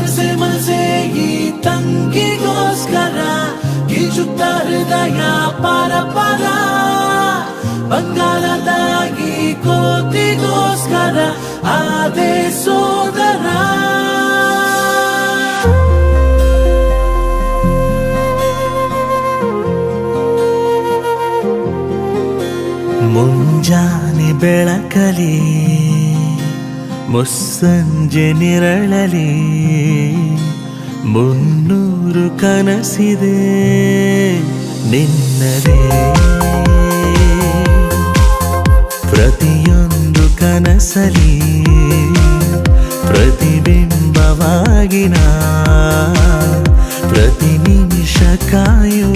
ಮನಸೆ ಮನಸೆ ಈ ತಂಗಿಗೋಸ್ಕರ ಗೀಚುತ್ತ ಹೃದಯ ಪರ ಪರ ಬಂಗಾರದಾಗಿ ಕೋತಿಗೋಸ್ಕರ ಆದೆ ಸೋದರ ಮುಂಜಾನೆ ಬೆಳಕಲಿ ಮುಸ್ಸಂಜೆ ನಿರಳಲಿ 300 ಕನಸಿದೆ ನಿನ್ನದೇ ಪ್ರತಿಯೊಂದು ಕನಸಲಿ ಪ್ರತಿಬಿಂಬವಾಗಿನ ಪ್ರತಿ ನಿಮಿಷ ಕಾಯುವ